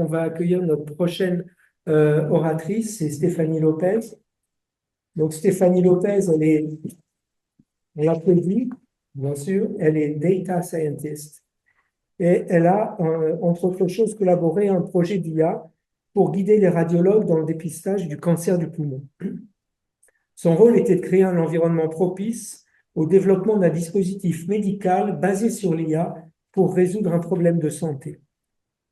on va accueillir notre prochaine oratrice, c'est Stéphanie Lopez. Donc Stéphanie Lopez, on l'applaudit, bien sûr, elle est data scientist et elle a, entre autres choses, collaboré à un projet d'IA pour guider les radiologues dans le dépistage du cancer du poumon. Son rôle était de créer un environnement propice au développement d'un dispositif médical basé sur l'IA pour résoudre un problème de santé.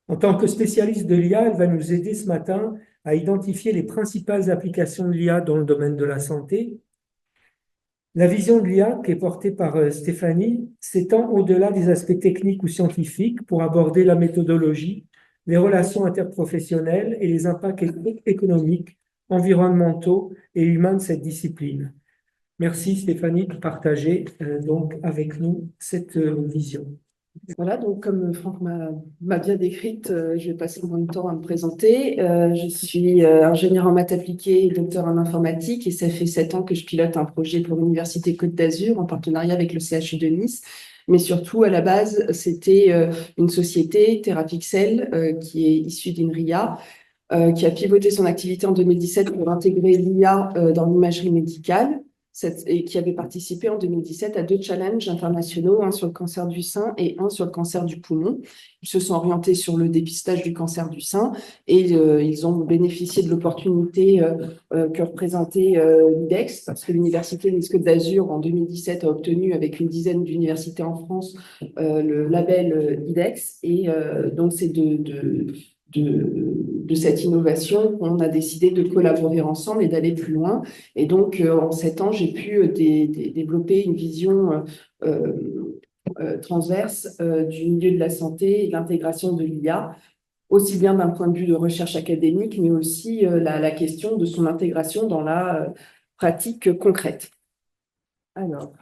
En tant que spécialiste de l'IA, elle va nous aider ce matin à identifier les principales applications de l'IA dans le domaine de la santé. La vision de l'IA qui est portée par Stéphanie s'étend au-delà des aspects techniques ou scientifiques pour aborder la méthodologie, les relations interprofessionnelles et les impacts économiques, environnementaux et humains de cette discipline. Merci Stéphanie de partager donc avec nous cette vision. Voilà, donc comme Franck m'a bien décrite, je vais passer mon temps à me présenter. Je suis ingénieure en maths appliquées et docteur en informatique et ça fait 7 ans que je pilote un projet pour l'Université Côte d'Azur en partenariat avec le CHU de Nice. Mais surtout, à la base, c'était une société, TerraPixel, qui est issue d'INRIA, qui a pivoté son activité en 2017 pour intégrer l'IA dans l'imagerie médicale et qui avait participé en 2017 à 2 challenges internationaux, un sur le cancer du sein et un sur le cancer du poumon. Ils se sont orientés sur le dépistage du cancer du sein et ils ont bénéficié de l'opportunité que représentait l'IDEX, parce que l'Université Nice-Côte d'Azur, en 2017, a obtenu, avec une dizaine d'universités en France, le label IDEX. Et donc, c'est de cette innovation qu'on a décidé de collaborer ensemble et d'aller plus loin. Et donc, en 7 ans, j'ai pu développer une vision transverse du milieu de la santé et de l'intégration de l'IA, aussi bien d'un point de vue de recherche académique, mais aussi la question de son intégration dans la pratique concrète. Alors,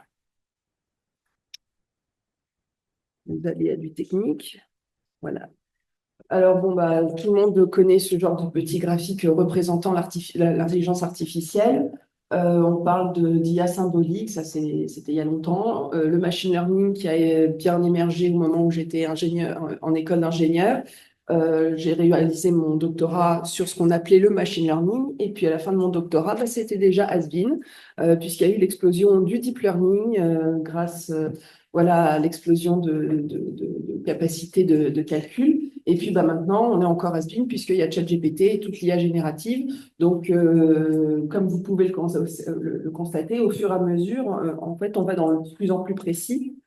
vous allez à du technique. Voilà. Alors, bon, tout le monde connaît ce genre de petit graphique représentant l'intelligence artificielle. On parle d'IA symbolique, ça c'était il y a longtemps. Le machine learning qui a bien émergé au moment où j'étais en école d'ingénieur. J'ai réalisé mon doctorat sur ce qu'on appelait le machine learning. Et puis à la fin de mon doctorat, c'était déjà has-been, puisqu'il y a eu l'explosion du deep learning grâce voilà, à l'explosion de capacité de calcul. Et puis maintenant, on est encore has-been puisqu'il y a ChatGPT et toute l'IA générative. Donc, comme vous pouvez le constater, au fur et à mesure, en fait, on va dans de plus en plus précis.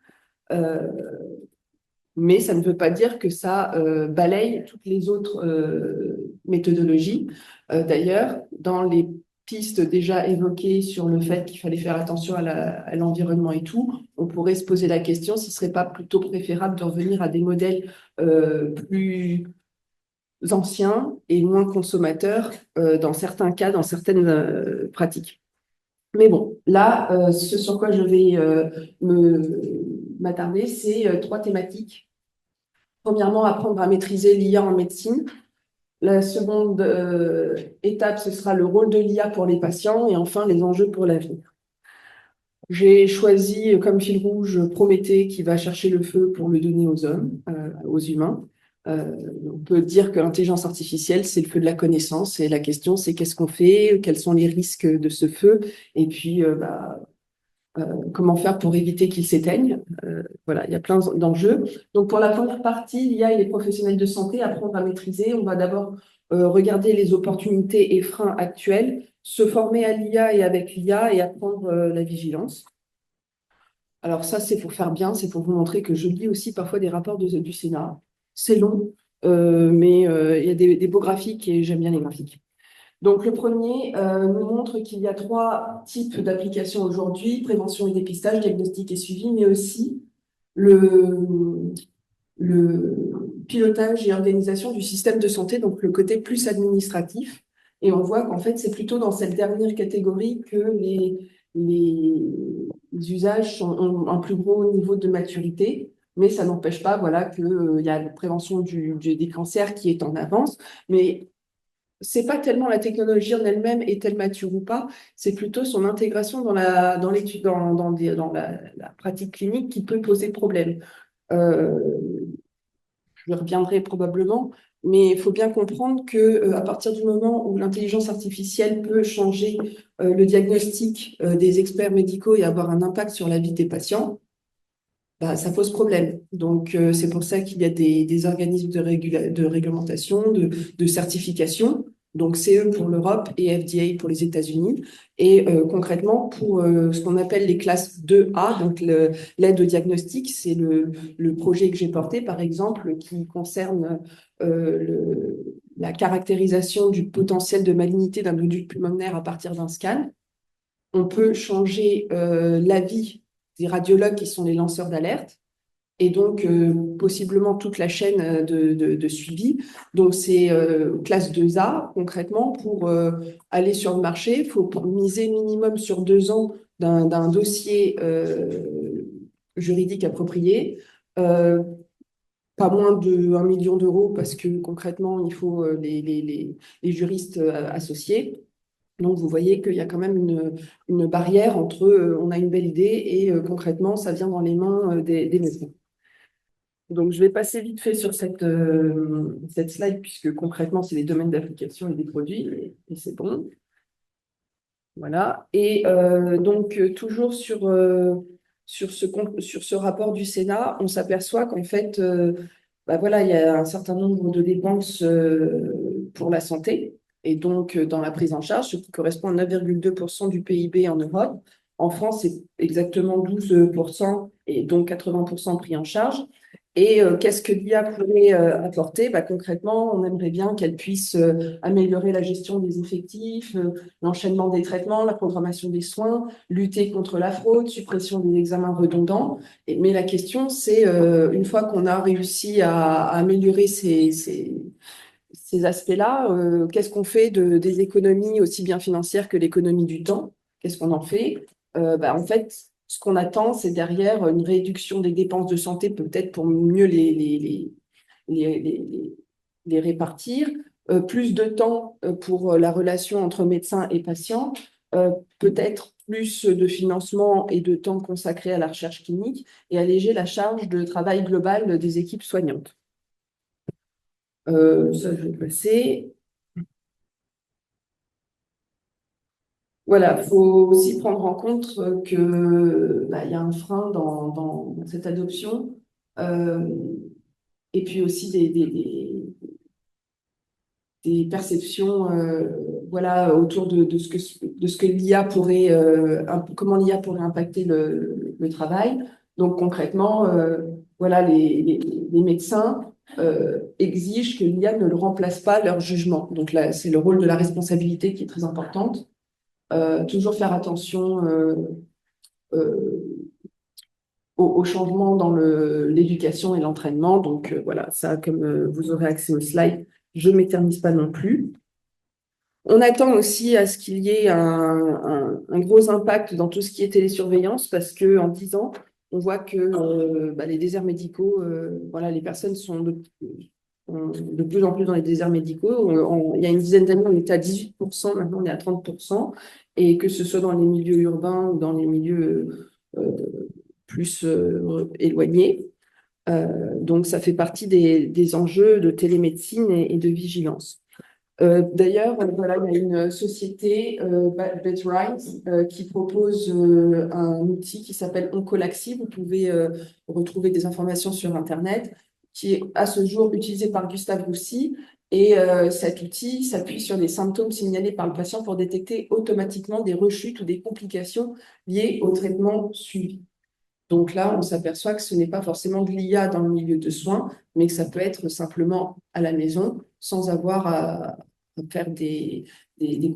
Mais ça ne veut pas dire que ça balaye toutes les autres méthodologies. D'ailleurs, dans les pistes déjà évoquées sur le fait qu'il fallait faire attention à l'environnement et tout, on pourrait se poser la question s'il ne serait pas plutôt préférable de revenir à des modèles plus anciens et moins consommateurs dans certains cas, dans certaines pratiques. Mais bon, là, ce sur quoi je vais m'attarder, c'est 3 thématiques. Premièrement, apprendre à maîtriser l'IA en médecine. La seconde étape, ce sera le rôle de l'IA pour les patients et enfin les enjeux pour l'avenir. J'ai choisi comme fil rouge Prométhée qui va chercher le feu pour le donner aux hommes, aux humains. On peut dire que l'intelligence artificielle, c'est le feu de la connaissance et la question, c'est qu'est-ce qu'on fait, quels sont les risques de ce feu et puis comment faire pour éviter qu'il s'éteigne. Voilà, il y a plein d'enjeux. Donc, pour la première partie, l'IA et les professionnels de santé, apprendre à maîtriser. On va d'abord regarder les opportunités et freins actuels, se former à l'IA et avec l'IA et apprendre la vigilance. Alors ça, c'est pour faire bien, c'est pour vous montrer que je lis aussi parfois des rapports du Sénat. C'est long, mais il y a des beaux graphiques et j'aime bien les graphiques. Donc, le premier nous montre qu'il y a 3 types d'applications aujourd'hui, prévention et dépistage, diagnostic et suivi, mais aussi le pilotage et organisation du système de santé, donc le côté plus administratif. Et on voit qu'en fait, c'est plutôt dans cette dernière catégorie que les usages ont un plus gros niveau de maturité. Mais ça n'empêche pas voilà, qu'il y a la prévention des cancers qui est en avance. Mais c'est pas tellement la technologie en elle-même est-elle mature ou pas, c'est plutôt son intégration dans l'étude, dans la pratique clinique qui peut poser problème. Je reviendrai probablement, Mais il faut bien comprendre que à partir du moment où l'intelligence artificielle peut changer le diagnostic des experts médicaux et avoir un impact sur la vie des patients, bah, ça pose problème. Donc, c'est pour ça qu'il y a des organismes de réglementation, de certification, donc CE pour l'Europe et FDA pour les États-Unis. Et concrètement, pour ce qu'on appelle les classes 2A, donc l'aide au diagnostic, c'est le projet que j'ai porté, par exemple, qui concerne la caractérisation du potentiel de malignité d'un nodule pulmonaire à partir d'un scan. On peut changer l'avis des radiologues qui sont les lanceurs d'alerte et donc possiblement toute la chaîne de suivi. Donc c'est classe 2A concrètement pour aller sur le marché. Il faut miser minimum sur 2 ans d'un dossier juridique approprié. Pas moins de 1 million d'euros parce que concrètement, il faut les juristes associés. Donc, vous voyez qu'il y a quand même une barrière entre on a une belle idée et concrètement, ça vient dans les mains des médecins. Donc, je vais passer vite fait sur cette slide, puisque concrètement, c'est les domaines d'application et des produits, et c'est bon. Voilà. Et donc, toujours sur ce rapport du Sénat, on s'aperçoit qu'en fait, bah voilà, il y a un certain nombre de dépenses pour la santé, et donc dans la prise en charge, ce qui correspond à 9,2% du PIB en Europe. En France, c'est exactement 12%, et donc 80% pris en charge. Et qu'est-ce que l'IA pourrait apporter? Bah, concrètement, on aimerait bien qu'elle puisse améliorer la gestion des effectifs, l'enchaînement des traitements, la programmation des soins, lutter contre la fraude, suppression des examens redondants. Mais la question, c'est une fois qu'on a réussi à améliorer ces aspects-là, qu'est-ce qu'on fait des économies aussi bien financières que l'économie du temps? Qu'est-ce qu'on en fait? Bah, en fait, ce qu'on attend, c'est derrière une réduction des dépenses de santé, peut-être pour mieux les, les répartir, plus de temps pour la relation entre médecins et patients, peut-être plus de financement et de temps consacré à la recherche clinique et alléger la charge de travail globale des équipes soignantes. Ça, je vais passer. Voilà, il faut aussi prendre en compte que bah, il y a un frein dans cette adoption, euh, et puis aussi des perceptions voilà, autour de ce que l'IA pourrait, comment l'IA pourrait impacter le travail. Donc concrètement, voilà, les médecins exigent que l'IA ne le remplace pas leur jugement. Donc là, c'est le rôle de la responsabilité qui est très importante. Toujours faire attention euh, aux changements dans l'éducation et l'entraînement. Donc voilà, ça, comme vous aurez accès au slide, je ne m'éternise pas non plus. On attend aussi à ce qu'il y ait un gros impact dans tout ce qui est télésurveillance parce qu'en 10 ans, on voit que bah, les déserts médicaux, voilà, les personnes sont de plus en plus dans les déserts médicaux. Il y a une dizaine d'années, on était à 18%, maintenant on est à 30%, et que ce soit dans les milieux urbains ou dans les milieux plus éloignés. Donc, ça fait partie des enjeux de télémédecine et de vigilance. D'ailleurs, voilà, il y a une société, BetRite, qui propose un outil qui s'appelle Oncolaxi. Vous pouvez retrouver des informations sur Internet, qui est à ce jour utilisé par Gustave Roussy. Et cet outil s'appuie sur les symptômes signalés par le patient pour détecter automatiquement des rechutes ou des complications liées au traitement suivi. Donc là, on s'aperçoit que ce n'est pas forcément de l'IA dans le milieu de soins, mais que ça peut être simplement à la maison, sans avoir à faire des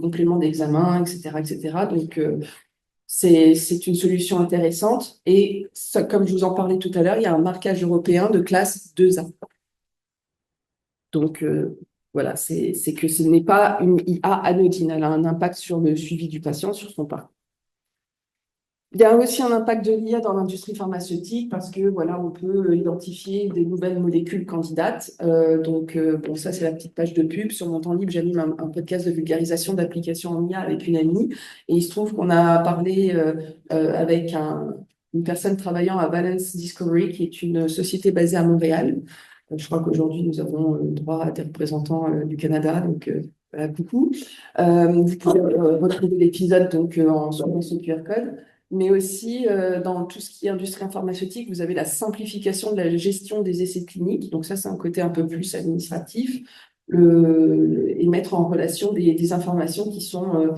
compléments d'examen, etc., etc. Donc, c'est une solution intéressante. Et ça, comme je vous en parlais tout à l'heure, il y a un marquage européen de classe 2A. Donc, voilà, c'est que ce n'est pas une IA anodine. Elle a un impact sur le suivi du patient, sur son parcours. Il y a aussi un impact de l'IA dans l'industrie pharmaceutique parce que voilà, on peut identifier des nouvelles molécules candidates. Donc, bon, ça, c'est la petite page de pub. Sur mon temps libre, j'anime un podcast de vulgarisation d'applications en IA avec une amie. Et il se trouve qu'on a parlé avec une personne travaillant à Balance Discovery, qui est une société basée à Montréal, Je crois qu'aujourd'hui, nous avons droit à des représentants du Canada, donc voilà, coucou. Vous pouvez retrouver l'épisode donc en suivant ce QR code. Mais aussi, dans tout ce qui est industrie pharmaceutique, vous avez la simplification de la gestion des essais cliniques. Donc ça, c'est un côté un peu plus administratif. Et mettre en relation des informations qui sont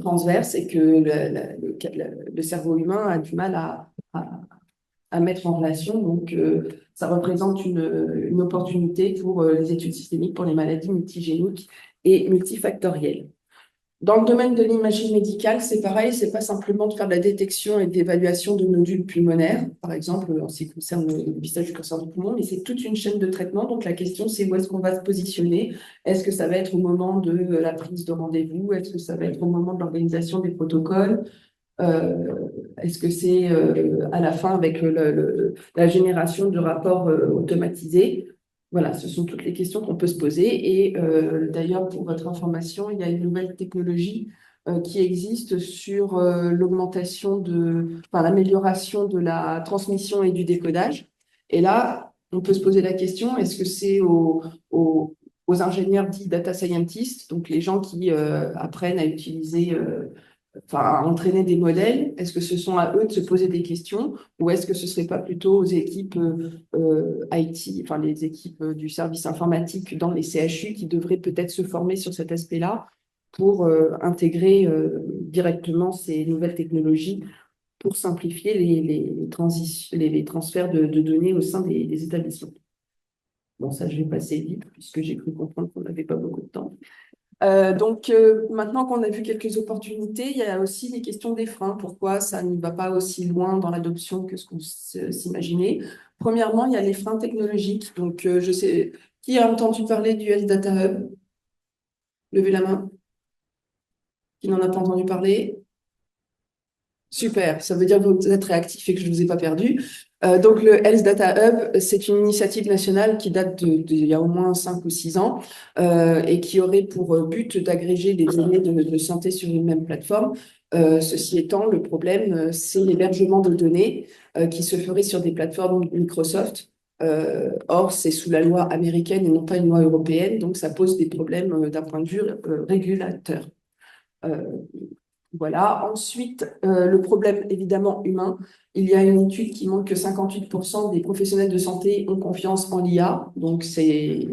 transverses et que le cerveau humain a du mal à mettre en relation. Donc, ça représente une opportunité pour les études systémiques pour les maladies multigéniques et multifactorielles. Dans le domaine de l'imagerie médicale, c'est pareil, c'est pas simplement de faire de la détection et de l'évaluation de nodules pulmonaires, par exemple, en ce qui concerne le dépistage du cancer du poumon, mais c'est toute une chaîne de traitement. Donc la question, c'est où est-ce qu'on va se positionner? Est-ce que ça va être au moment de la prise de rendez-vous? Est-ce que ça va être au moment de l'organisation des protocoles? Est-ce que c'est à la fin avec la génération de rapports automatisés? Voilà, ce sont toutes les questions qu'on peut se poser. Et d'ailleurs, pour votre information, il y a une nouvelle technologie qui existe sur l'amélioration de la transmission et du décodage. Et là, on peut se poser la question, est-ce que c'est aux ingénieurs dits data scientists, donc les gens qui apprennent à utiliser à entraîner des modèles, est-ce que ce sont à eux de se poser des questions ou est-ce que ce ne serait pas plutôt aux équipes IT, enfin les équipes du service informatique dans les CHU qui devraient peut-être se former sur cet aspect-là pour intégrer directement ces nouvelles technologies pour simplifier les transferts de données au sein des établissements. Bon, ça, je vais passer vite puisque j'ai cru comprendre qu'on n'avait pas beaucoup de temps. Donc, maintenant qu'on a vu quelques opportunités, il y a aussi les questions des freins. Pourquoi ça ne va pas aussi loin dans l'adoption que ce qu'on s'imaginait? Premièrement, il y a les freins technologiques. Donc, je sais, qui a entendu parler du Health Data Hub? Levez la main. Qui n'en a pas entendu parler? Super, ça veut dire que vous êtes réactif et que je ne vous ai pas perdu. Donc, le Health Data Hub, c'est une initiative nationale qui date d'il y a au moins 5 ou 6 ans et qui aurait pour but d'agréger les données de santé sur une même plateforme. Ceci étant, le problème, c'est l'hébergement de données qui se ferait sur des plateformes Microsoft. Or, c'est sous la loi américaine et non pas une loi européenne, donc ça pose des problèmes d'un point de vue régulateur. Voilà. Ensuite, le problème évidemment humain. Il y a une étude qui montre que 58% des professionnels de santé ont confiance en l'IA. Donc, c'est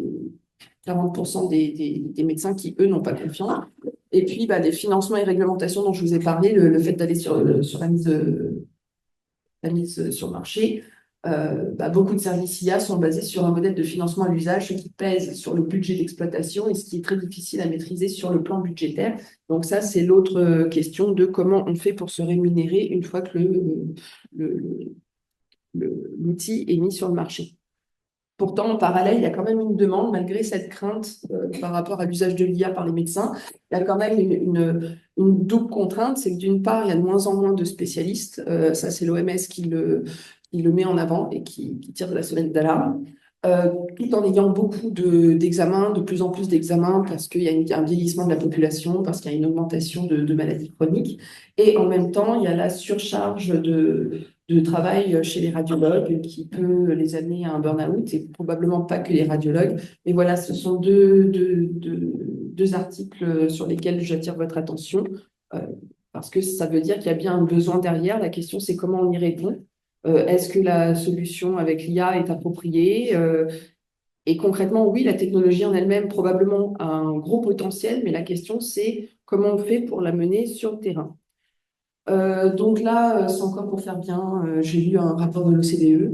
40% des médecins qui, eux, n'ont pas confiance. Et puis, les financements et réglementations dont je vous ai parlé, le fait d'aller sur la mise sur le marché, beaucoup de services IA sont basés sur un modèle de financement à l'usage, ce qui pèse sur le budget d'exploitation et ce qui est très difficile à maîtriser sur le plan budgétaire. Donc ça, c'est l'autre question de comment on fait pour se rémunérer une fois que l'outil est mis sur le marché. Pourtant, en parallèle, il y a quand même une demande, malgré cette crainte par rapport à l'usage de l'IA par les médecins. Il y a quand même une double contrainte, c'est que d'une part, il y a de moins en moins de spécialistes. Ça, c'est l'OMS qui le met en avant et qui tire de la sonnette d'alarme. Tout en ayant beaucoup d'examens, de plus en plus d'examens, parce qu'il y a un vieillissement de la population, parce qu'il y a une augmentation de maladies chroniques. Et en même temps, il y a la surcharge de travail chez les radiologues qui peut les amener à un burn-out, et probablement pas que les radiologues. Mais voilà, ce sont deux articles sur lesquels j'attire votre attention, parce que ça veut dire qu'il y a bien un besoin derrière. La question, c'est comment on y répond. Est-ce que la solution avec l'IA est appropriée? Et concrètement, oui, la technologie en elle-même probablement a un gros potentiel, mais la question, c'est comment on fait pour la mener sur le terrain. Donc là, c'est encore pour faire bien, j'ai lu un rapport de l'OCDE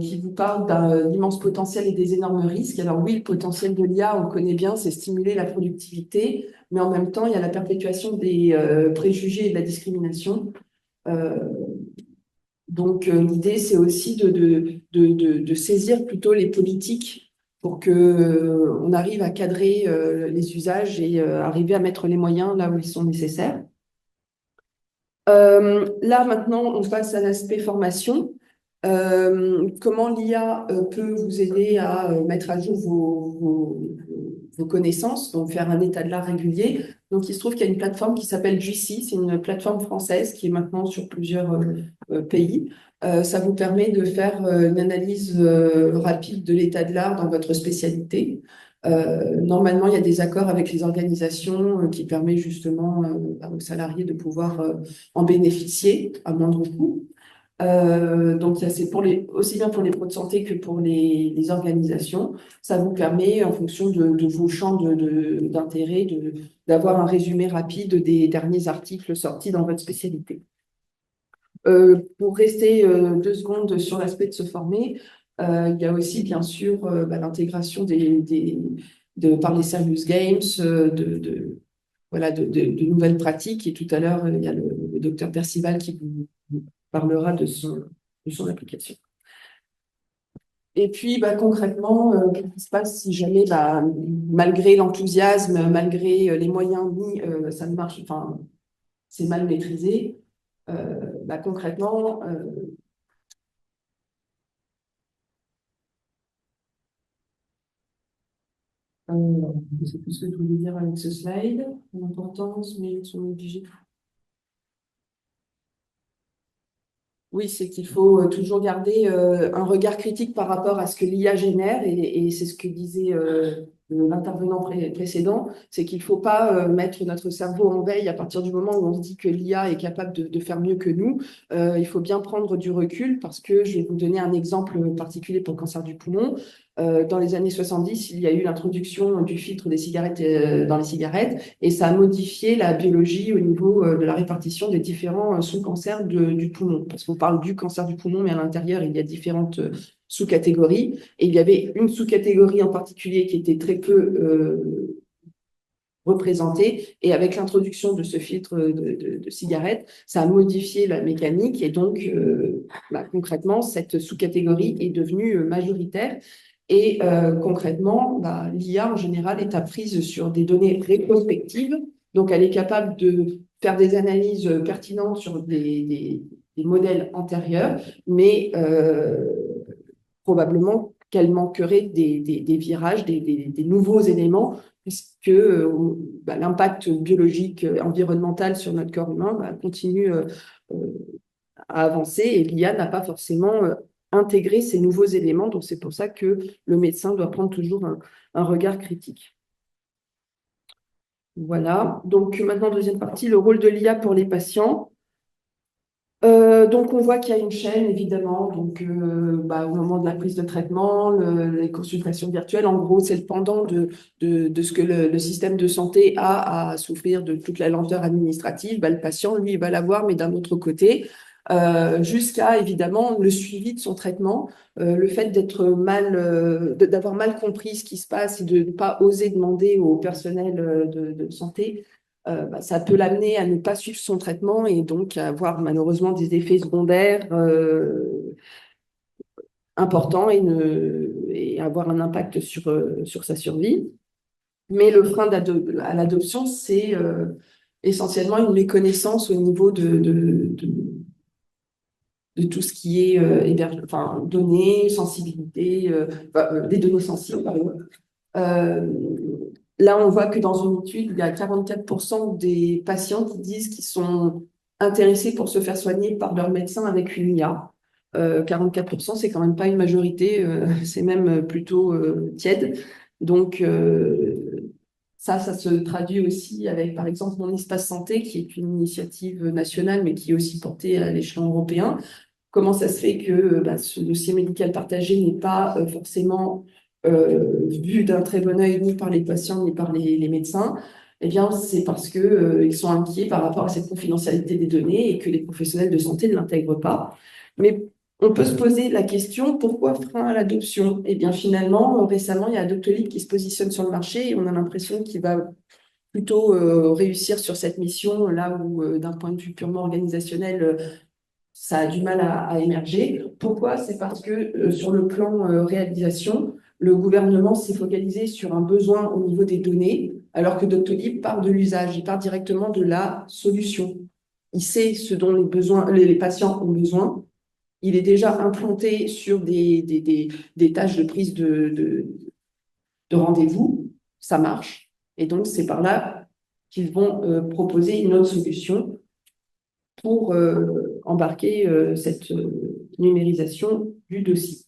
qui vous parle d'un immense potentiel et des énormes risques. Alors oui, le potentiel de l'IA, on le connaît bien, c'est stimuler la productivité, mais en même temps, il y a la perpétuation des préjugés et de la discrimination. Donc l'idée, c'est aussi de saisir plutôt les politiques pour qu'on arrive à cadrer les usages et arriver à mettre les moyens là où ils sont nécessaires. Là, maintenant, on passe à l'aspect formation. Comment l'IA peut vous aider à mettre à jour vos connaissances, donc faire un état de l'art régulier. Donc, il se trouve qu'il y a une plateforme qui s'appelle JC, c'est une plateforme française qui est maintenant sur plusieurs pays. Ça vous permet de faire une analyse rapide de l'état de l'art dans votre spécialité. Normalement, il y a des accords avec les organisations qui permettent justement aux salariés de pouvoir en bénéficier à moindre coût. Donc, c'est aussi bien pour les pros de santé que pour les organisations. Ça vous permet, en fonction de vos champs d'intérêt, d'avoir un résumé rapide des derniers articles sortis dans votre spécialité. Pour rester 2 secondes sur l'aspect de se former, il y a aussi, bien sûr, l'intégration par les serious games, voilà, de nouvelles pratiques. Et tout à l'heure, il y a le docteur Percival qui vous parlera de son application. Et puis, concrètement, qu'est-ce qui se passe si jamais, malgré l'enthousiasme, malgré les moyens mis, ça ne marche, enfin, c'est mal maîtrisé. Concrètement, je ne sais plus ce que je voulais dire avec ce slide, l'importance, mais ils sont obligés. Oui, c'est qu'il faut toujours garder un regard critique par rapport à ce que l'IA génère, et c'est ce que disait l'intervenant précédent, c'est qu'il ne faut pas mettre notre cerveau en veille à partir du moment où on se dit que l'IA est capable de faire mieux que nous. Il faut bien prendre du recul, parce que je vais vous donner un exemple particulier pour le cancer du poumon. Dans les années 70, il y a eu l'introduction du filtre des cigarettes dans les cigarettes, et ça a modifié la biologie au niveau de la répartition des différents sous-cancers du poumon. Parce qu'on parle du cancer du poumon, mais à l'intérieur, il y a différentes sous-catégories. Et il y avait une sous-catégorie en particulier qui était très peu représentée. Et avec l'introduction de ce filtre de cigarette, ça a modifié la mécanique. Et donc, concrètement, cette sous-catégorie est devenue majoritaire. Et concrètement, l'IA en général est apprise sur des données rétrospectives. Donc, elle est capable de faire des analyses pertinentes sur des modèles antérieurs, mais probablement qu'elle manquerait des virages, des nouveaux éléments, puisque l'impact biologique, environnemental sur notre corps humain continue à avancer, et l'IA n'a pas forcément intégré ces nouveaux éléments. Donc, c'est pour ça que le médecin doit prendre toujours un regard critique. Voilà. Donc, maintenant, deuxième partie, le rôle de l'IA pour les patients. Donc, on voit qu'il y a une chaîne, évidemment. Donc, au moment de la prise de traitement, les consultations virtuelles, en gros, c'est le pendant de ce que le système de santé a à souffrir de toute la lenteur administrative. Le patient, lui, il va l'avoir, mais d'un autre côté, jusqu'à, évidemment, le suivi de son traitement, le fait d'avoir mal compris ce qui se passe et de ne pas oser demander au personnel de santé. Ça peut l'amener à ne pas suivre son traitement, et donc à avoir malheureusement des effets secondaires importants, et avoir un impact sur sa survie. Mais le frein à l'adoption, c'est essentiellement une méconnaissance au niveau de tout ce qui est données, sensibilité, des données sensibles, pardon. Là, on voit que dans une étude, il y a 44% des patients qui disent qu'ils sont intéressés pour se faire soigner par leur médecin avec une IA. 44%, c'est quand même pas une majorité, c'est même plutôt tiède. Donc, ça se traduit aussi avec, par exemple, Mon Espace Santé, qui est une initiative nationale, mais qui est aussi portée à l'échelon européen. Comment ça se fait que ce dossier médical partagé n'est pas forcément vu d'un très bon œil ni par les patients ni par les médecins? Eh bien, c'est parce que ils sont inquiets par rapport à cette confidentialité des données, et que les professionnels de santé ne l'intègrent pas. Mais on peut se poser la question, pourquoi frein à l'adoption? Eh bien, finalement, récemment, il y a Doctolib qui se positionne sur le marché, et on a l'impression qu'il va plutôt réussir sur cette mission, là où, d'un point de vue purement organisationnel, ça a du mal à émerger. Pourquoi? C'est parce que sur le plan réalisation, le gouvernement s'est focalisé sur un besoin au niveau des données, alors que Doctolib part de l'usage, il part directement de la solution. Il sait ce dont les patients ont besoin, il est déjà implanté sur des tâches de prise de rendez-vous, ça marche. Et donc, c'est par là qu'ils vont proposer une autre solution pour embarquer cette numérisation du dossier.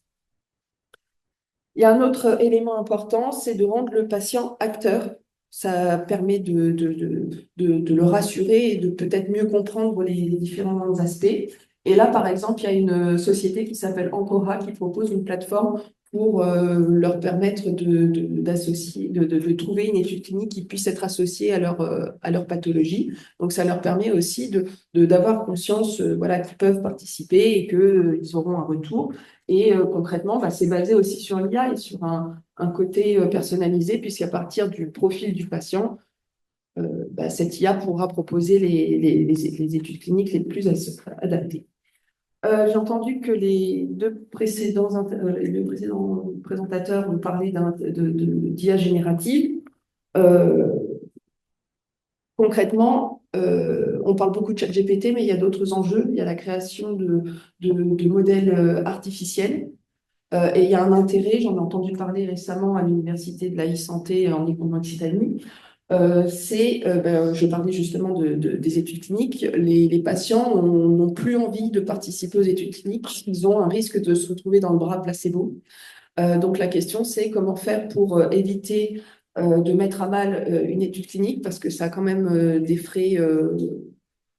Il y a un autre élément important, c'est de rendre le patient acteur. Ça permet de le rassurer et de peut-être mieux comprendre les différents aspects. Et là, par exemple, il y a une société qui s'appelle Ancora qui propose une plateforme pour leur permettre d'associer, de trouver une étude clinique qui puisse être associée à leur pathologie. Donc, ça leur permet aussi d'avoir conscience voilà, qu'ils peuvent participer et qu'ils auront un retour. Et concrètement, bah, c'est basé aussi sur l'IA et sur un côté personnalisé, puisqu'à partir du profil du patient, bah, cette IA pourra proposer les études cliniques les plus adaptées. J'ai entendu que les deux précédents présentateurs ont parlé d'IA générative. Euh, Concrètement, on parle beaucoup de ChatGPT, mais il y a d'autres enjeux. Il y a la création de modèles artificiels. Et il y a un intérêt, j'en ai entendu parler récemment à l'Université de la e-santé en Occitanie, je parlais justement des études cliniques, les patients n'ont plus envie de participer aux études cliniques, ils ont un risque de se retrouver dans le bras placebo. Donc la question, c'est comment faire pour éviter de mettre à mal une étude clinique, parce que ça a quand même des frais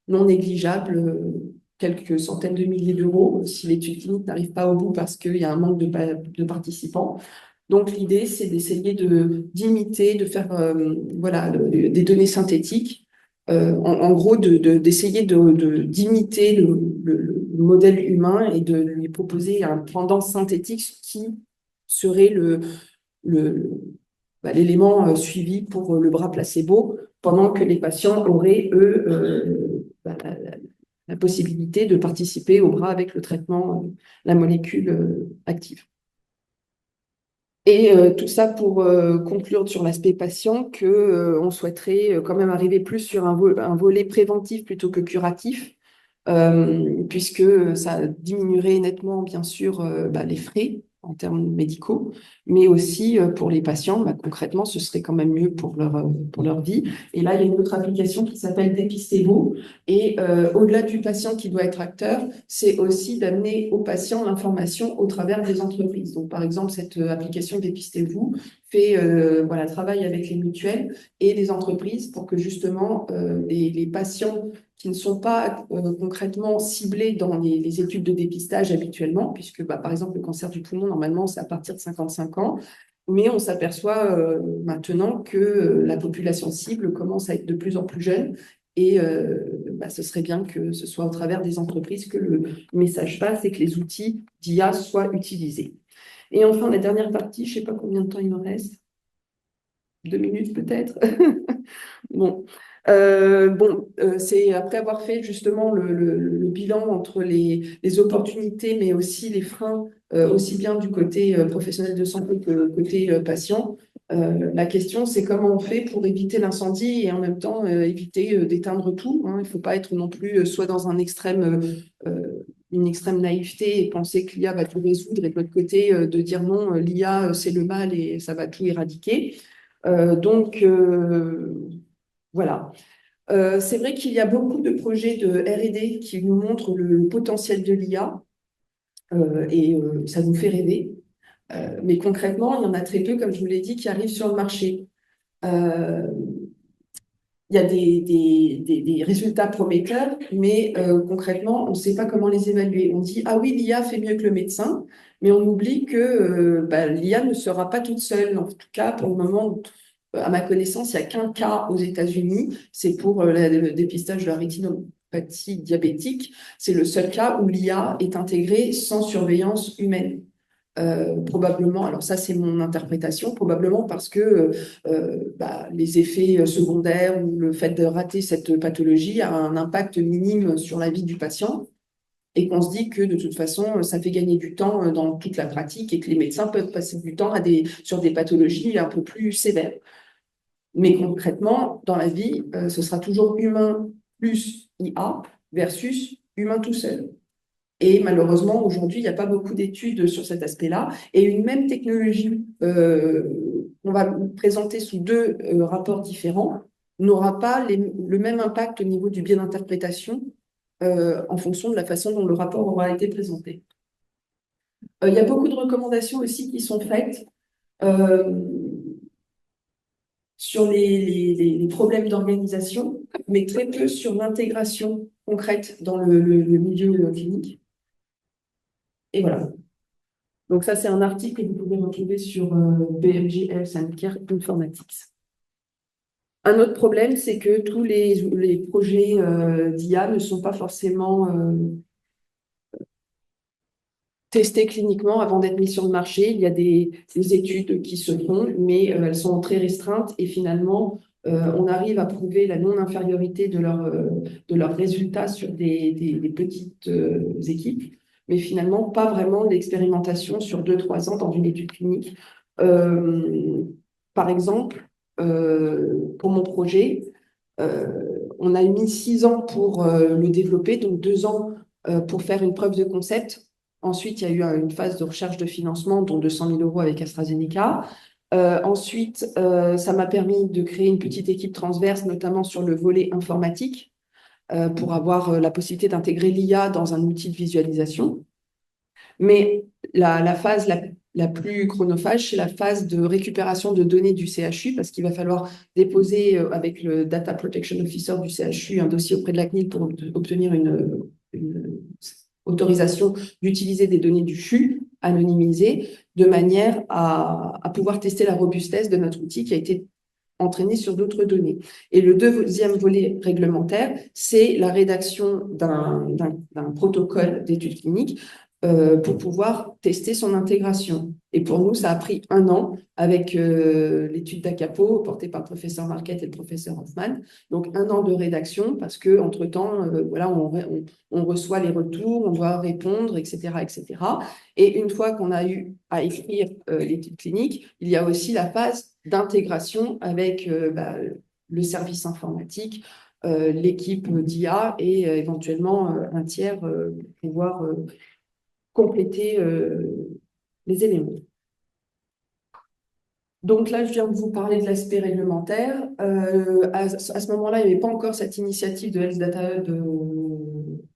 non négligeables, quelques centaines de milliers d'euros, si l'étude clinique n'arrive pas au bout parce qu'il y a un manque de participants. Donc l'idée, c'est d'essayer d'imiter, de faire voilà, des données synthétiques, en gros d'essayer d'imiter le modèle humain et de lui proposer un pendant synthétique qui serait l'élément suivi pour le bras placebo, pendant que les patients auraient, eux, la possibilité de participer au bras avec le traitement, la molécule active. Et tout ça pour conclure sur l'aspect patient que on souhaiterait quand même arriver plus sur un volet préventif plutôt que curatif, puisque ça diminuerait nettement, bien sûr, les frais en termes médicaux, mais aussi pour les patients, concrètement, ce serait quand même mieux pour leur vie. Et là, il y a une autre application qui s'appelle Dépistez-vous. Et au-delà du patient qui doit être acteur, c'est aussi d'amener au patient l'information au travers des entreprises. Donc, par exemple, cette application Dépistez-vous fait voilà, travaille avec les mutuelles et les entreprises pour que justement les patients qui ne sont pas concrètement ciblés dans les études de dépistage habituellement, puisque par exemple le cancer du poumon, normalement, c'est à partir de 55 ans, mais on s'aperçoit maintenant que la population cible commence à être de plus en plus jeune, et ce serait bien que ce soit au travers des entreprises que le message passe et que les outils d'IA soient utilisés. Et enfin, la dernière partie, je ne sais pas combien de temps il me reste, 2 minutes peut-être. Bon, c'est après avoir fait justement le bilan entre les opportunités, mais aussi les freins, aussi bien du côté professionnel de santé que côté patient. La question, c'est comment on fait pour éviter l'incendie et en même temps éviter d'éteindre tout, hein. Il ne faut pas être non plus soit dans une extrême naïveté et penser que l'IA va tout résoudre, et de l'autre côté, de dire non, l'IA, c'est le mal et ça va tout éradiquer. Voilà. C'est vrai qu'il y a beaucoup de projets de R&D qui nous montrent le potentiel de l'IA et ça nous fait rêver. Mais concrètement, il y en a très peu, comme je vous l'ai dit, qui arrivent sur le marché. Euh, il y a des résultats prometteurs, mais concrètement, on ne sait pas comment les évaluer. On dit, ah oui, l'IA fait mieux que le médecin, mais on oublie que l'IA ne sera pas toute seule. En tout cas, pour le moment, à ma connaissance, il n'y a qu'un cas aux États-Unis, c'est pour le dépistage de la rétinopathie diabétique. C'est le seul cas où l'IA est intégrée sans surveillance humaine. Probablement, alors ça c'est mon interprétation, probablement parce que les effets secondaires ou le fait de rater cette pathologie a un impact minime sur la vie du patient, et qu'on se dit que de toute façon ça fait gagner du temps dans toute la pratique et que les médecins peuvent passer du temps sur des pathologies un peu plus sévères. Mais concrètement, dans la vie, ce sera toujours humain plus IA versus humain tout seul. Et malheureusement, aujourd'hui, il n'y a pas beaucoup d'études sur cet aspect-là. Et une même technologie qu'on va présenter sous deux rapports différents n'aura pas le même impact au niveau du biais d'interprétation en fonction de la façon dont le rapport aura été présenté. Il y a beaucoup de recommandations aussi qui sont faites sur les problèmes d'organisation, mais très peu sur l'intégration concrète dans le milieu clinique. Et voilà. Donc ça, c'est un article que vous pouvez retrouver sur BMJ Health and Care Informatics. Un autre problème, c'est que tous les projets d'IA ne sont pas forcément testés cliniquement avant d'être mis sur le marché. Il y a des études qui se font, mais elles sont très restreintes et finalement, on arrive à prouver la non-infériorité de leurs résultats sur des petites équipes, mais finalement pas vraiment d'expérimentation sur 2-3 ans dans une étude clinique. Par exemple, pour mon projet, on a mis 6 ans pour le développer, donc 2 ans pour faire une preuve de concept. Ensuite, il y a eu une phase de recherche de financement, dont 200 000 € avec AstraZeneca. Ensuite, ça m'a permis de créer une petite équipe transverse, notamment sur le volet informatique, pour avoir la possibilité d'intégrer l'IA dans un outil de visualisation. Mais la phase la plus chronophage, c'est la phase de récupération de données du CHU, parce qu'il va falloir déposer avec le Data Protection Officer du CHU un dossier auprès de la CNIL pour obtenir une autorisation d'utiliser des données du CHU anonymisées, de manière à pouvoir tester la robustesse de notre outil qui a été entraîné sur d'autres données. Et le deuxième volet réglementaire, c'est la rédaction d'un protocole d'études cliniques pour pouvoir tester son intégration. Et pour nous, ça a pris 1 an avec l'étude d'Acapo portée par le professeur Marquette et le professeur Hoffman. Donc 1 an de rédaction parce que entre-temps, voilà, on reçoit les retours, on doit répondre, etc., etc. Et une fois qu'on a eu à écrire l'étude clinique, il y a aussi la phase d'intégration avec le service informatique, l'équipe d'IA et éventuellement un tiers pour pouvoir compléter les éléments. Donc là, je viens de vous parler de l'aspect réglementaire. À ce moment-là, il n'y avait pas encore cette initiative de Health Data Hub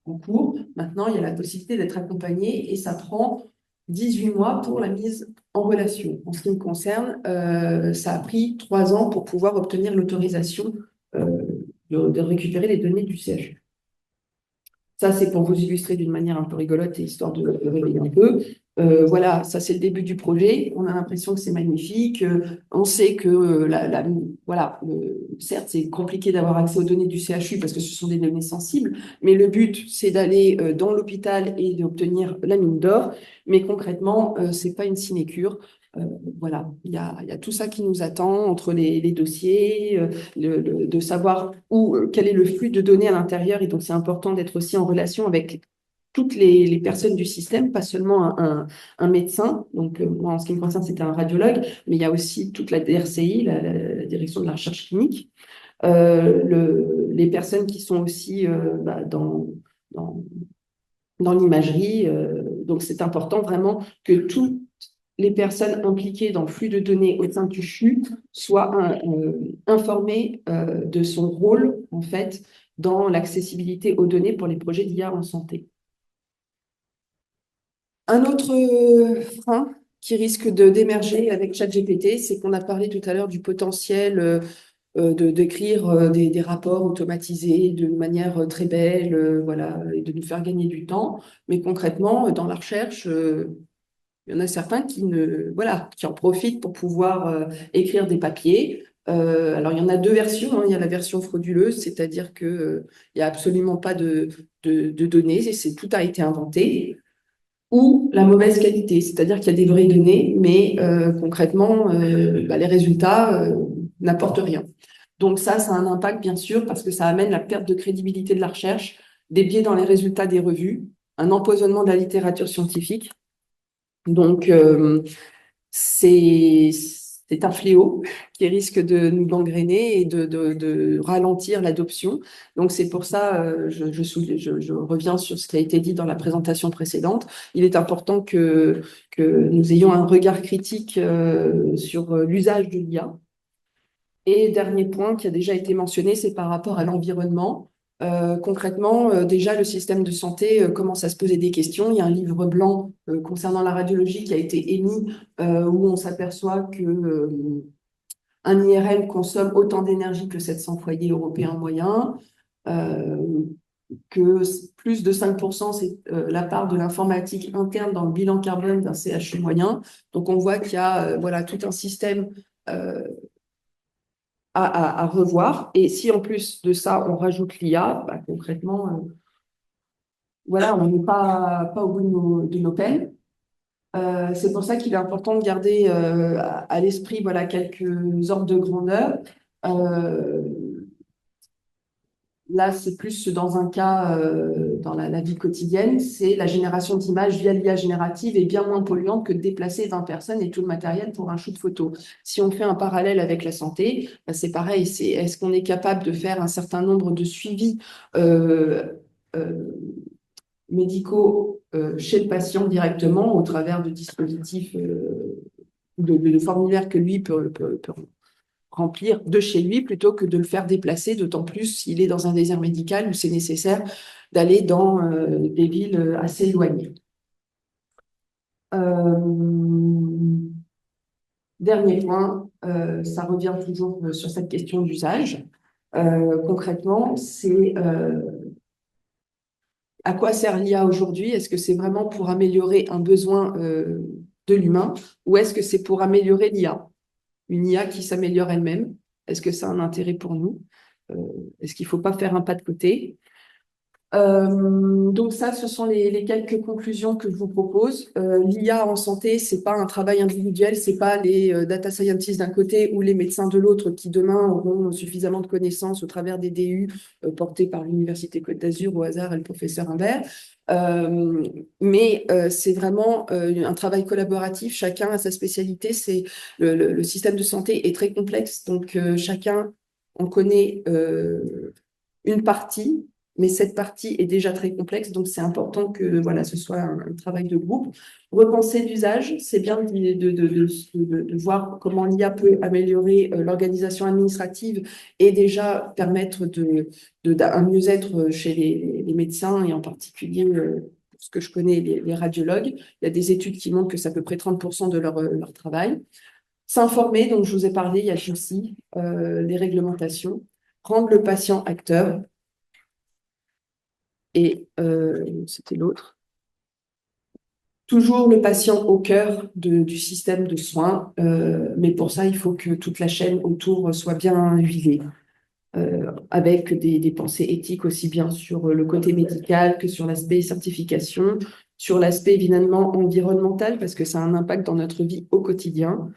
en cours. Maintenant, il y a la possibilité d'être accompagné et ça prend 18 mois pour la mise en relation. En ce qui me concerne, ça a pris 3 ans pour pouvoir obtenir l'autorisation de récupérer les données du CHU. Ça, c'est pour vous illustrer d'une manière un peu rigolote et histoire de réveiller un peu. Voilà, ça c'est le début du projet. On a l'impression que c'est magnifique. On sait que voilà, certes, c'est compliqué d'avoir accès aux données du CHU parce que ce sont des données sensibles, mais le but, c'est d'aller dans l'hôpital et d'obtenir la mine d'or. Mais concrètement, c'est pas une sinécure. Voilà, il y a tout ça qui nous attend entre les dossiers, de savoir quel est le flux de données à l'intérieur. Et donc, c'est important d'être aussi en relation avec toutes les personnes du système, pas seulement un médecin. Donc, moi, en ce qui me concerne, c'était un radiologue, mais il y a aussi toute la DRCI, la direction de la recherche clinique, les personnes qui sont aussi dans l'imagerie. Donc, c'est important vraiment que toutes les personnes impliquées dans le flux de données au sein du CHU soient informées de son rôle, en fait, dans l'accessibilité aux données pour les projets d'IA en santé. Un autre frein qui risque d'émerger avec ChatGPT, c'est qu'on a parlé tout à l'heure du potentiel d'écrire des rapports automatisés de manière très belle, voilà, et de nous faire gagner du temps. Mais concrètement, dans la recherche, il y en a certains qui en profitent pour pouvoir écrire des papiers. Alors, il y en a 2 versions, hein. Il y a la version frauduleuse, c'est-à-dire qu'il n'y a absolument pas de données, tout a été inventé. Ou la mauvaise qualité, c'est-à-dire qu'il y a des vraies données, mais concrètement, les résultats n'apportent rien. Donc ça a un impact, bien sûr, parce que ça amène la perte de crédibilité de la recherche, des biais dans les résultats des revues, un empoisonnement de la littérature scientifique. Donc, c'est c'est un fléau qui risque de nous gangréner et de ralentir l'adoption. Donc, c'est pour ça, je reviens sur ce qui a été dit dans la présentation précédente. Il est important que nous ayons un regard critique sur l'usage de l'IA. Et dernier point qui a déjà été mentionné, c'est par rapport à l'environnement. Concrètement, déjà, le système de santé commence à se poser des questions. Il y a un livre blanc concernant la radiologie qui a été émis où on s'aperçoit que un IRM consomme autant d'énergie que 700 foyers européens moyens, que plus de 5%, c'est la part de l'informatique interne dans le bilan carbone d'un CHU moyen. Donc, on voit qu'il y a voilà, tout un système à revoir. Et si en plus de ça, on rajoute l'IA, bah, concrètement, voilà, on n'est pas au bout de nos peines. C'est pour ça qu'il est important de garder à l'esprit voilà, quelques ordres de grandeur. Là, c'est plus dans un cas dans la vie quotidienne, c'est la génération d'images via l'IA générative est bien moins polluante que de déplacer 20 personnes et tout le matériel pour un shoot photo. Si on fait un parallèle avec la santé, bah, c'est pareil, est-ce qu'on est capable de faire un certain nombre de suivis médicaux chez le patient directement au travers de dispositifs de formulaires que lui peut remplir de chez lui plutôt que de le faire déplacer, d'autant plus s'il est dans un désert médical où c'est nécessaire d'aller dans des villes assez éloignées. Dernier point, ça revient toujours sur cette question d'usage. Concrètement, c'est à quoi sert l'IA aujourd'hui? Est-ce que c'est vraiment pour améliorer un besoin de l'humain ou est-ce que c'est pour améliorer l'IA? Une IA qui s'améliore elle-même, est-ce que ça a un intérêt pour nous? Est-ce qu'il ne faut pas faire un pas de côté? Donc ça, ce sont les quelques conclusions que je vous propose. L'IA en santé, c'est pas un travail individuel, c'est pas les data scientists d'un côté ou les médecins de l'autre qui demain auront suffisamment de connaissances au travers des DU portés par l'Université Côte d'Azur au hasard et le professeur Imbert. Mais c'est vraiment un travail collaboratif. Chacun a sa spécialité. C'est le système de santé est très complexe, donc chacun en connaît une partie. Mais cette partie est déjà très complexe, donc c'est important que voilà, ce soit un travail de groupe. Repenser l'usage, c'est bien de voir comment l'IA peut améliorer l'organisation administrative et déjà permettre un mieux-être chez les médecins et en particulier, pour ce que je connais, les radiologues. Il y a des études qui montrent que c'est à peu près 30% de leur travail. S'informer, donc je vous ai parlé, il y a aussi les réglementations. Rendre le patient acteur. Et c'était l'autre. Toujours le patient au cœur du système de soins, mais pour ça, il faut que toute la chaîne autour soit bien huilée, avec des pensées éthiques aussi bien sur le côté médical que sur l'aspect certification, sur l'aspect évidemment environnemental, parce que ça a un impact dans notre vie au quotidien.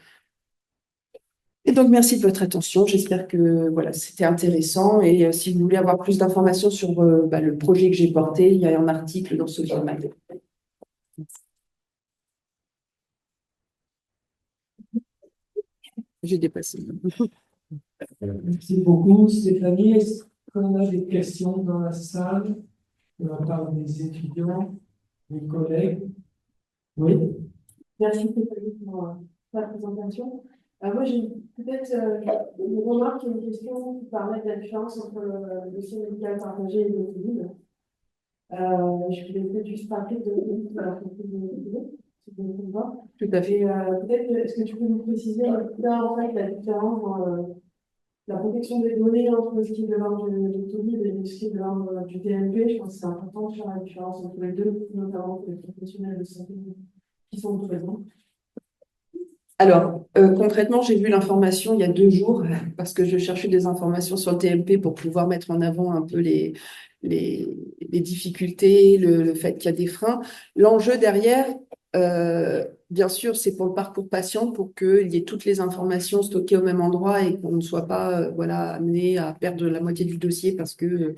Et donc, merci de votre attention. J'espère que voilà, c'était intéressant. Et si vous voulez avoir plus d'informations sur le projet que j'ai porté, il y a un article dans Social Mag. J'ai dépassé. Merci beaucoup, Stéphanie. Est-ce qu'on a des questions dans la salle de la part des étudiants, des collègues? Oui. Merci Stéphanie pour ta présentation. Moi, j'ai peut-être une remarque et une question qui parlait de la différence entre le dossier médical partagé et le Covid. Je voulais peut-être juste parler de tout à fait. Peut-être, est-ce que tu peux nous préciser en fait, la différence dans la protection des données entre ce qui est de l'ordre du Covid et ce qui est de l'ordre du DMP? Je pense que c'est important de faire la différence entre les deux, notamment pour les professionnels de santé qui sont présents. Alors, concrètement, j'ai vu l'information il y a 2 jours parce que je cherchais des informations sur le TMP pour pouvoir mettre en avant un peu les difficultés, le fait qu'il y a des freins. L'enjeu derrière, bien sûr, c'est pour le parcours patient, pour qu'il y ait toutes les informations stockées au même endroit et qu'on ne soit pas voilà, amené à perdre la moitié du dossier parce que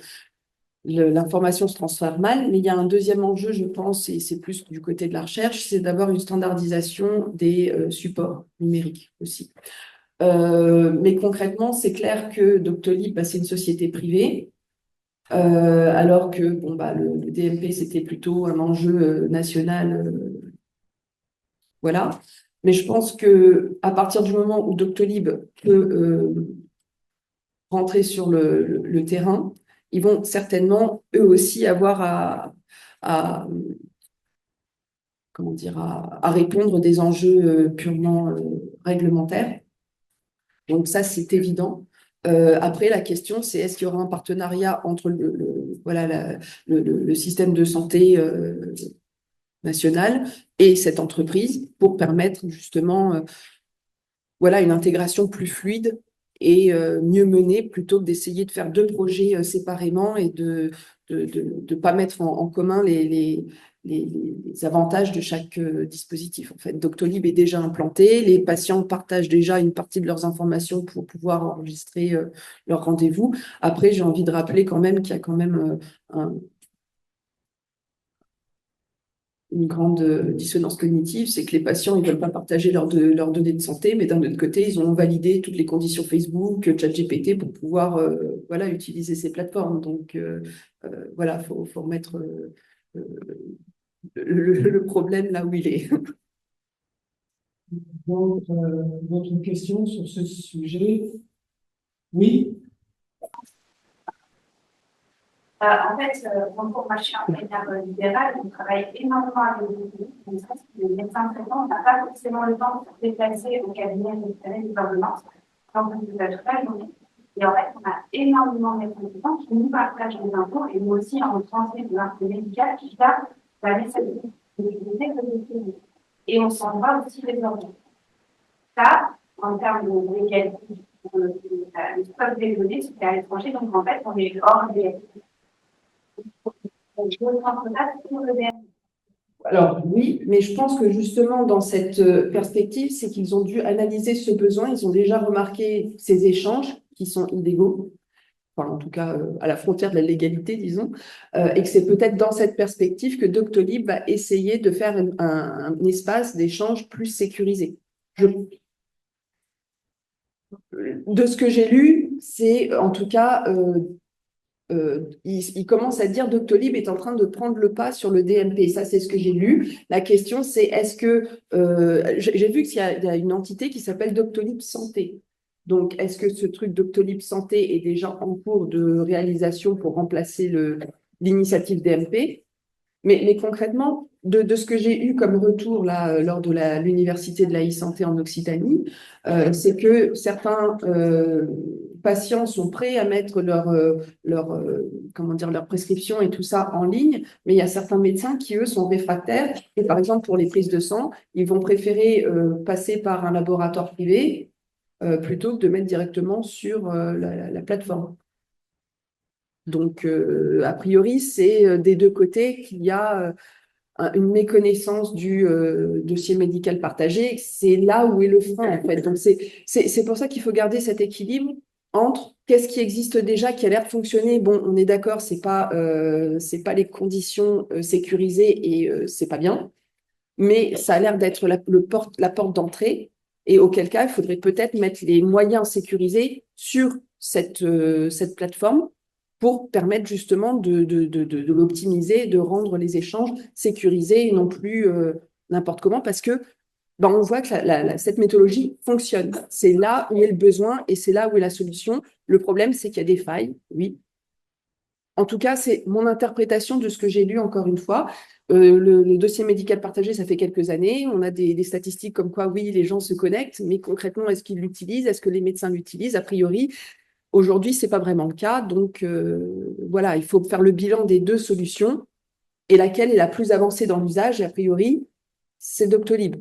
l'information se transfère mal, mais il y a un deuxième enjeu, je pense, et c'est plus du côté de la recherche, c'est d'avoir une standardisation des supports numériques aussi. Mais concrètement, c'est clair que Doctolib, bah, c'est une société privée, alors que bon, bah, le DMP, c'était plutôt un enjeu national. Voilà. Mais je pense que à partir du moment où Doctolib peut rentrer sur le terrain, ils vont certainement eux aussi avoir à, comment dire, à répondre des enjeux purement réglementaires. Donc ça, c'est évident. Après, la question, c'est est-ce qu'il y aura un partenariat entre voilà, le système de santé national et cette entreprise pour permettre justement voilà, une intégration plus fluide et mieux menée plutôt que d'essayer de faire deux projets séparément et de pas mettre en commun les avantages de chaque dispositif. En fait, Doctolib est déjà implanté, les patients partagent déjà une partie de leurs informations pour pouvoir enregistrer leur rendez-vous. Après, j'ai envie de rappeler quand même qu'il y a quand même une grande dissonance cognitive, c'est que les patients, ils veulent pas partager leurs données de santé, mais d'un autre côté, ils ont validé toutes les conditions Facebook, ChatGPT pour pouvoir voilà, utiliser ces plateformes. Donc, voilà, faut remettre le problème là où il est. Donc, votre question sur ce sujet? Oui, En fait, pour moi, je suis infirmière libérale, on travaille énormément avec les équipes. Donc, ça, c'est les médecins traitants, on n'a pas forcément le temps de se déplacer au cabinet des ordonnances. Donc, on vous a toute la journée. Et en fait, on a énormément de médecins traitants qui nous partagent les infos et nous aussi, on transmet des infos médicales qui gardent la messagerie de sécurité. Et on s'envoie aussi les ordonnances. Ça, en termes de légalité, le stock des données, c'était à l'étranger. Donc, en fait, on est hors des. Alors oui, mais je pense que justement dans cette perspective, c'est qu'ils ont dû analyser ce besoin, ils ont déjà remarqué ces échanges qui sont illégaux, enfin en tout cas à la frontière de la légalité, disons, et que c'est peut-être dans cette perspective que Doctolib va essayer de faire un espace d'échange plus sécurisé. De ce que j'ai lu, c'est en tout cas il commence à dire Doctolib est en train de prendre le pas sur le DMP. Ça, c'est ce que j'ai lu. La question, c'est est-ce que j'ai vu qu'il y a une entité qui s'appelle Doctolib Santé. Donc, est-ce que ce truc Doctolib Santé est déjà en cours de réalisation pour remplacer l'initiative DMP? Mais concrètement, de ce que j'ai eu comme retour là, lors de l'université de la e-santé en Occitanie, c'est que certains patients sont prêts à mettre comment dire, leur prescription et tout ça en ligne, mais il y a certains médecins qui, eux, sont réfractaires. Et par exemple, pour les prises de sang, ils vont préférer passer par un laboratoire privé plutôt que de mettre directement sur la plateforme. Donc, a priori, c'est des deux côtés qu'il y a une méconnaissance du dossier médical partagé. C'est là où est le frein, en fait. Donc, c'est pour ça qu'il faut garder cet équilibre entre qu'est-ce qui existe déjà, qui a l'air de fonctionner. Bon, on est d'accord, c'est pas les conditions sécurisées et c'est pas bien, mais ça a l'air d'être la porte d'entrée. Et auquel cas, il faudrait peut-être mettre les moyens sécurisés sur cette plateforme pour permettre justement de l'optimiser, de rendre les échanges sécurisés et non plus n'importe comment, parce que ben, on voit que cette méthodologie fonctionne. C'est là où est le besoin et c'est là où est la solution. Le problème, c'est qu'il y a des failles, oui. En tout cas, c'est mon interprétation de ce que j'ai lu encore une fois. Le dossier médical partagé, ça fait quelques années. On a des statistiques comme quoi, oui, les gens se connectent, mais concrètement, est-ce qu'ils l'utilisent? Est-ce que les médecins l'utilisent? A priori, aujourd'hui, ce n'est pas vraiment le cas. Donc, voilà, il faut faire le bilan des deux solutions et laquelle est la plus avancée dans l'usage. A priori, c'est Doctolib.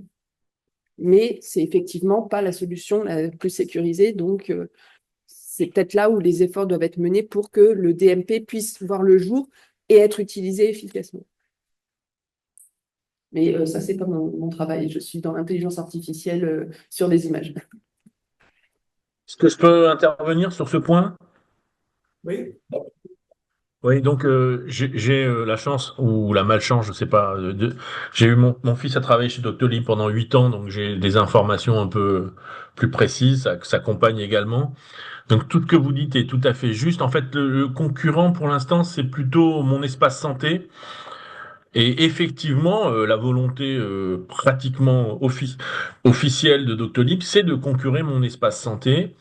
Mais c'est effectivement pas la solution la plus sécurisée. Donc, c'est peut-être là où les efforts doivent être menés pour que le DMP puisse voir le jour et être utilisé efficacement. Mais ça, c'est pas mon travail. Je suis dans l'intelligence artificielle sur les images. Est-ce que je peux intervenir sur ce point? oui. Oui, donc j'ai la chance ou la malchance, je sais pas. J'ai eu mon fils a travaillé chez Doctolib pendant 8 ans, donc j'ai des informations un peu plus précises. Ça s'accompagne également. Donc tout ce que vous dites est tout à fait juste. En fait, le concurrent pour l'instant, c'est plutôt mon espace santé. Et effectivement, la volonté pratiquement officielle de Doctolib, c'est de concurrer mon espace santé.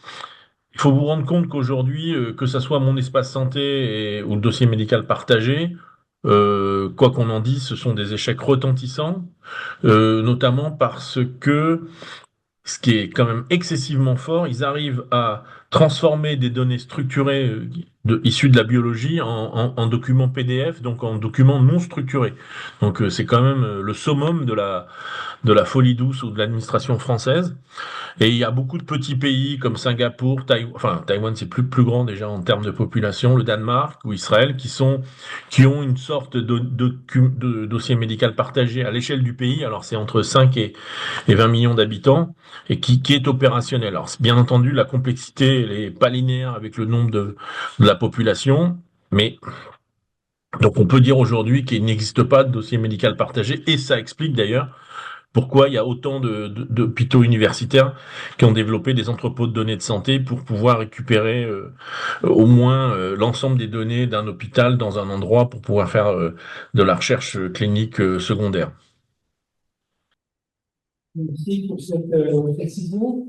Il faut vous rendre compte qu'aujourd'hui, que ça soit mon espace santé ou le dossier médical partagé, quoi qu'on en dise, ce sont des échecs retentissants, notamment parce que ce qui est quand même excessivement fort, ils arrivent à transformer des données structurées issues de la biologie en documents PDF, donc en documents non structurés. Donc c'est quand même le summum de la folie douce ou de l'administration française. Et il y a beaucoup de petits pays comme Singapour, enfin Taïwan c'est plus grand déjà en termes de population, le Danemark ou Israël qui ont une sorte de dossier médical partagé à l'échelle du pays. Alors c'est entre 5 et 20 millions d'habitants et qui est opérationnel. Alors bien entendu la complexité elle est pas linéaire avec le nombre de la population, mais donc on peut dire aujourd'hui qu'il n'existe pas de dossier médical partagé et ça explique d'ailleurs pourquoi il y a autant d'hôpitaux universitaires qui ont développé des entrepôts de données de santé pour pouvoir récupérer au moins l'ensemble des données d'un hôpital dans un endroit pour pouvoir faire de la recherche clinique secondaire. Merci pour cette précision.